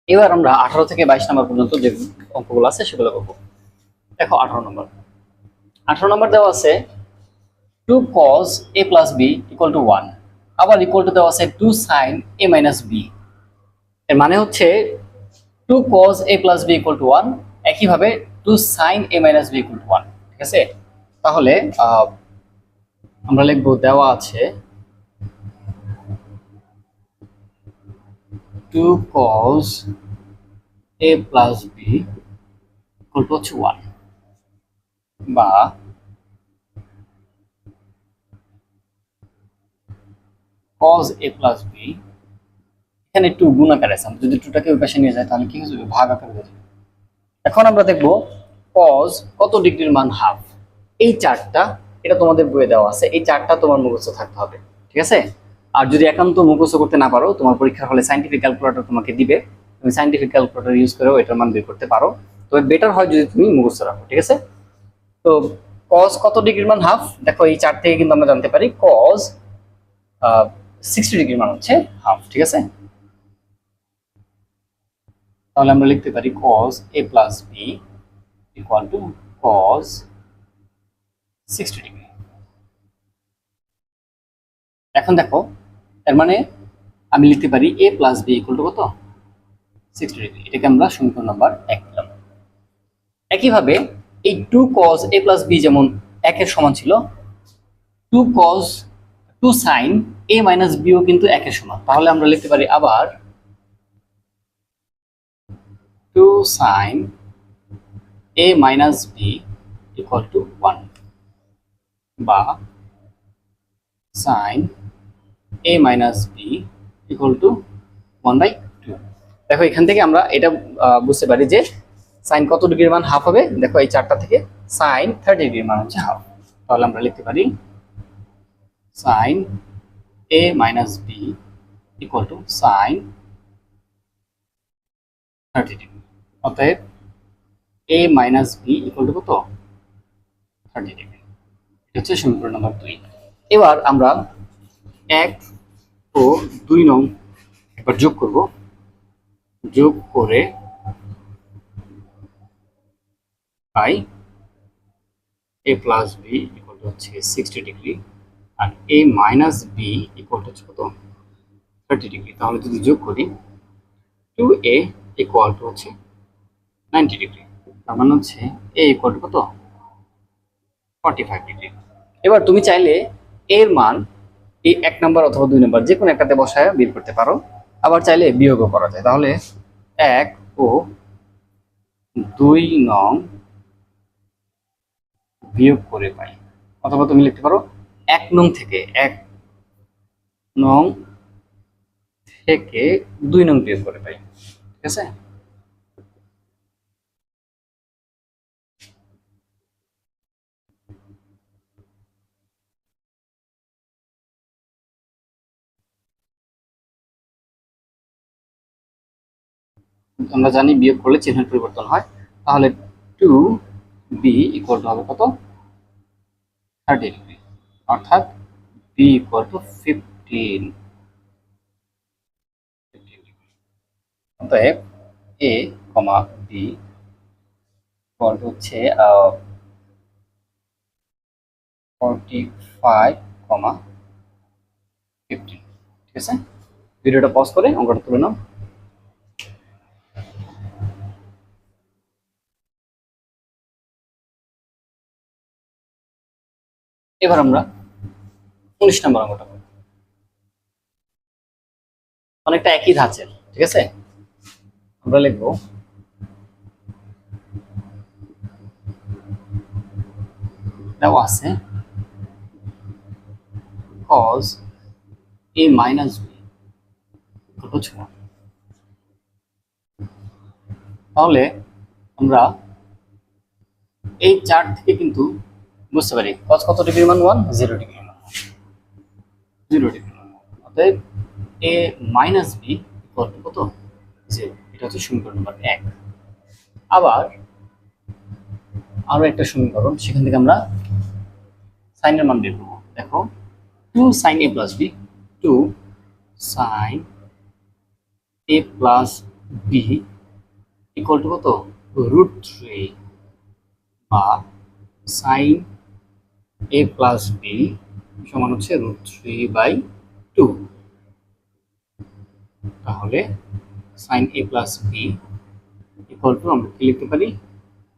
এবার আমরা 18 থেকে 22 নম্বর পর্যন্ত যে অঙ্কগুলো আছে সেগুলো করবো। দেখো 18 নম্বর দেওয়া আছে 2 cos a plus b equal to 1, আবার ইকুয়াল টু দেওয়া আছে 2 sin a minus b। এর মানে হচ্ছে 2 cos a plus b equal to 1, একইভাবে 2 sin a minus b equal to 1। ঠিক আছে, তাহলে আমরা লিখবো দেওয়া আছে 2 cos a plus b equal to হচ্ছে 1, বা cos a plus b, এখানে একটু গুণ আকারে আছে, যদি 2টাকে ওই পাশে নিয়ে যায় তাহলে কি হবে, ভাগ আকারে হয়ে যাবে। এখন আমরা দেখব cos কত ডিগ্রির মান হাফ। এই চারটা, এটা তোমাদের বইয়ে দেওয়া আছে, এই চারটা তোমার মুখস্থ থাকতে হবে। ঠিক আছে, আর যদি একান্ত মুখস্থ করতে না পারো, তোমার পরীক্ষার হলে সায়েন্টিফিক ক্যালকুলেটর তোমাকে দিবে, তুমি সায়েন্টিফিক ক্যালকুলেটর ইউজ করেও এটার মান বের করতে পারো। তবে বেটার হয় যদি তুমি মুখস্থ রাখো। ঠিক আছে, তো cos কত ডিগ্রির মান হাফ, দেখো এই চার থেকে কিন্তু আমরা জানতে পারি cos 60 ডিগ্রির মান হচ্ছে হাফ। ঠিক আছে, তাহলে আমরা লিখতে পারি cos a plus b equal to cos 60 degree. এখন দেখো, এর মানে আমি লিখতে পারি a plus b equal to কত, 60 ডিগ্রি। এটাকে আমরা সমীকরণ নাম্বার 1 দিলাম। একইভাবে এই 2 cos a plus b যেমন 1 এর সমান ছিল, 2 sin a minus b ও কিন্তু 1 এর সমান। তাহলে আমরা লিখতে পারি আবার 2 sin a minus b equal to 1, বা sin a minus b equal to 1/2। দেখো এখান থেকে আমরা এটা বুঝতে পারি যে sin কত ডিগ্রির মান হাফ হবে। দেখো এই চারটা থেকে sin 30 ডিগ্রির মান হচ্ছে হাফ। তাহলে আমরা লিখতে পারি sin a minus b equal to sin 30 degree. অতএব a minus b equal to কত, 30 ডিগ্রি। এটা হচ্ছে সমীকরণ নম্বর 2। এবার আমরা 1 ও 2 নং একবার যোগ করব, যোগ করে পাই a plus b equal to হচ্ছে 60 ডিগ্রি, আর a minus b equal to হচ্ছে কত, 30 ডিগ্রি। তাহলে যদি যোগ করি 2a equal to হচ্ছে 90 ডিগ্রি, তার মানে হচ্ছে a equal to কত, 45 ডিগ্রি। এবার তুমি চাইলে এর মান এই 1 নাম্বার অথবা 2 নাম্বার যে কোনো একটাতে বসায় বের করতে পারো, আবার চাইলে বিয়োগও করা যায়। তাহলে 1 ও 2 নং বিয়োগ করে পাই, অথবা তুমি লিখতে পারো 1 নং থেকে 2 নং বিয়োগ করে পাই। ঠিক আছে, আমরা জানি বিয়োগ করলে চিহ্নের পরিবর্তন হয়। তাহলে 2b ইকুয়াল টু হবে কত, 30 ডিগ্রি, অর্থাৎ b ইকুয়াল টু 15। অতএব a, b ইকুয়াল টু হচ্ছে 45, 15। ঠিক আছে, ভিডিওটা পজ করে অঙ্কটা তুলে নাও। এবার আমরা 19 নম্বর অঙ্কটা করব, অনেকটা একই ধাঁচের। ঠিক আছে, আমরা লিখবো দেওয়া আছে cos a minus b equal to 1। তাহলে আমরা এই চার্ট থেকে কিন্তু বুঝতে পারি cos কত ডিগ্রি মান 1, 0 ডিগ্রি মান, 0 ডিগ্রি মান। অতএব a minus b equal to কত, 0। এটা হচ্ছে সমীকরণ নম্বর 1। আবার আরো একটা সমীকরণ, সেখান থেকে আমরা sin এর মান বের করব। দেখো 2 sin a plus b, 2 sin a plus B equal to কত, √3 বা সাইন এ প্লাস বি সমান হচ্ছে √3/2। তাহলে sine A plus B equal to আমরা কি লিখতে পারি,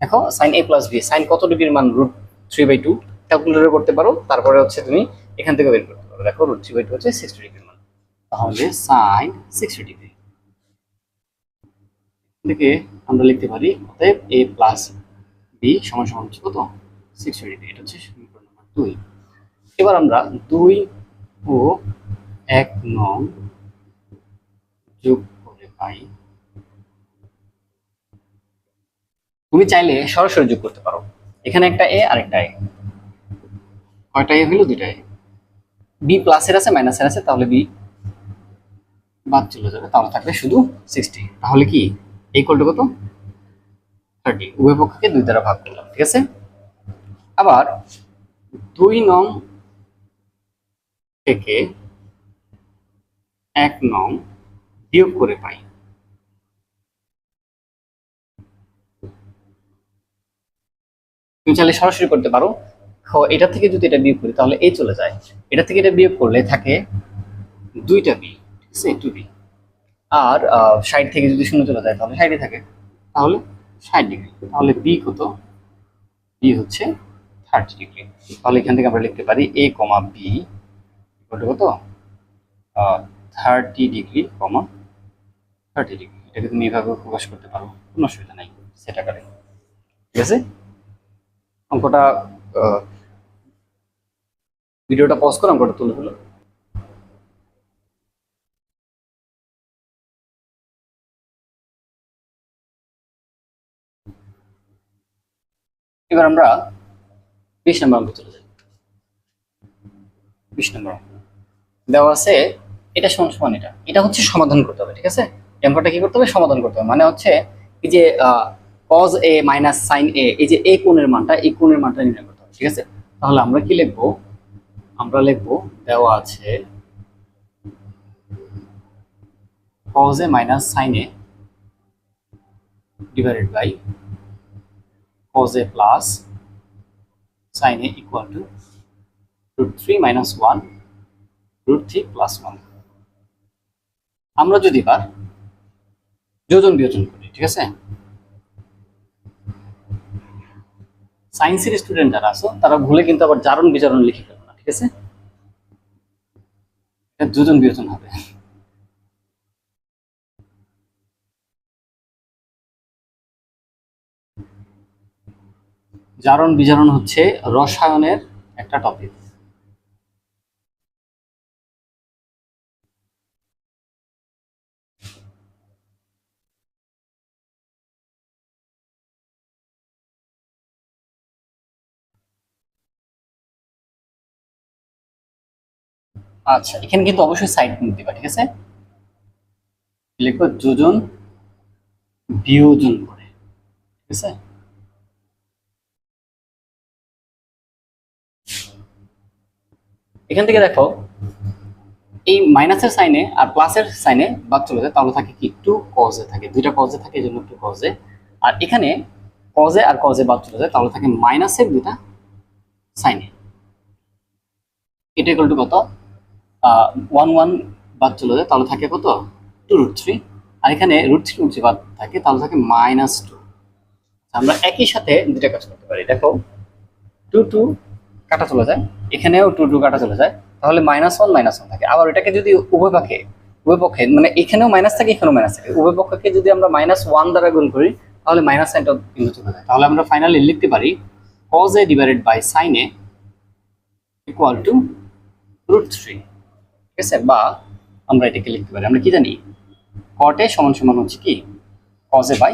দেখো sine A plus B, sine কত ডিগ্রির মান, √3/2 ক্যালকুলেটর করতে পারো, তারপরে হচ্ছে তুমি এখান থেকে বের করতে পারো। দেখো √3/2 হচ্ছে 60 ডিগ্রির মান, তাহলে সাইন 60 ডিগ্রি থেকে আমরা লিখতে পারি অতএব এ প্লাস বি সমান সমান হচ্ছে কত, 60 ডিগ্রি। এটা হচ্ছে সমীকরণ নম্বর 2। এবার আমরা 2 ও 1 নং যোগ করে পাই, তুমি চাইলে সরাসরি যোগ করতে পারো, এখানে একটা এ আর একটা এ, কয়টা এ হলো, দুইটা এ। বি প্লাসের আছে মাইনাসের আছে, তাহলে বি বাদ চলে যাবে, তাহলে থাকবে শুধু 60। তাহলে কি ইকুয়াল টু কত, 30। উভয় পক্ষকে 2 দ্বারা ভাগ করলাম, ঠিক আছে। আবার 2 নং থেকে 1 নং বিয়োগ করে পাই, তুমি চাইলে সরাসরি করতে পারো। এটা থেকে যদি এটা বিয়োগ করি তাহলে এ চলে যায়, এটা থেকে এটা বিয়োগ করলে থাকে 2টা বি, ঠিক আছে, 2 বি। আর 60 থেকে যদি 0 চলে যায় তাহলে 60 থাকে, তাহলে 60 ডিগ্রি। তাহলে বি কত, বি হচ্ছে 30 ডিগ্রি। তাহলে এখান থেকে আমরা লিখতে পারি এ কমা বি কত, 30 ডিগ্রি কমা 30 ডিগ্রি। এটাকে তুমি এভাবে প্রকাশ করতে পারো, কোনো অসুবিধা নাই সেট আকারে, ঠিক আছে। অঙ্কটা ভিডিওটা পজ করে অঙ্কটা তুলে ফেলো। এবার আমরা 20 নম্বর অঙ্ক চলে যাই। 20 নম্বর অঙ্ক দেওয়া আছে, এটা সমান সমান এটা, এটা হচ্ছে সমাধান করতে হবে, ঠিক আছে। এই অঙ্কটা কি করতে হবে, সমাধান করতে হবে। মানে হচ্ছে এই যে cos a minus sin a, এই যে এই কোণের মানটা, এই কোণের মানটা নির্ণয় করতে হবে, ঠিক আছে। তাহলে আমরা কি লিখবো, আমরা লিখবো দেওয়া আছে cos a minus sin a divided by cos a plus sin a equal to √3 minus 1 √3 plus 1। আমরা যদি এবার যোজন বিয়োজন করি, ঠিক আছে, সায়েন্সের স্টুডেন্ট যারা আছো তারা ভুলে কিন্তু আবার জারণ বিজারণ লিখে ফেলবে না, ঠিক আছে। এটা যোজন বিয়োজন হবে। জারণ বিজারণ হচ্ছে রসায়নের একটা টপিক। আচ্ছা, এখানে কিন্তু অবশ্যই সাইড দিবা, ঠিক আছে। লিখবো যোজন বিয়োজন করে, ঠিক আছে। এখান থেকে দেখো এই মাইনাসের সাইনে আর প্লাসের সাইনে বাদ চলে যায়, তাহলে থাকে কি 2 cos a থাকে, দুইটা cos a থাকে, এই জন্য 2 cos a। আর এখানে cos a R cos a বাদ চলে যায়, তাহলে থাকে মাইনাসের দুইটা সাইনে। এটা ইকুয়াল টু কত, 1 1 বাদ চলে যায়, তাহলে থাকে কত, 2√3। আর এখানে √3 বাদ থাকে, তাহলে থাকে -2। আমরা একই সাথে দুইটা কাজ করতে পারি। দেখো 2 2 কাটা চলে যায়, এখানেও 2 2 কাটা চলে যায়, তাহলে -1 থাকে। আবার এটাকে যদি উভয় পক্ষে মানে এখানেও মাইনাস থাকে, এখানেও মাইনাস থাকে, উভয় পক্ষকে যদি আমরা -1 দ্বারা গুণ করি তাহলে মাইনাস সাইনটা কিন্তু চলে যায়। তাহলে আমরা ফাইনালি লিখতে পারি cos a divided by sin a equal to √3, ঠিক আছে। বা আমরা এটাকে লিখতে পারি, আমরা কি জানি, cot a সমান সমান হচ্ছে কি cos a by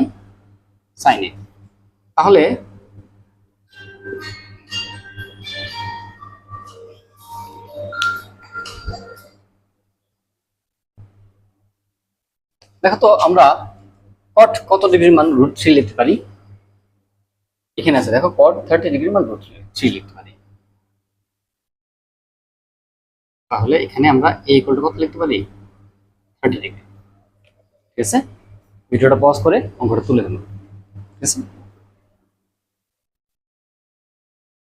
sin a। তাহলে দেখো তো আমরা cot কত ডিগ্রির মান √3 লিখতে পারি, এখানে আছে দেখো cot 30 ডিগ্রির মান √3 লিখতে পারি। তাহলে এখানে আমরা a ইকুয়াল টু কত লিখতে পারি, 30 ডিগ্রি, ঠিক আছে। ভিডিওটা পজ করে অঙ্কটা তুলে ফেলুন, ঠিক আছে?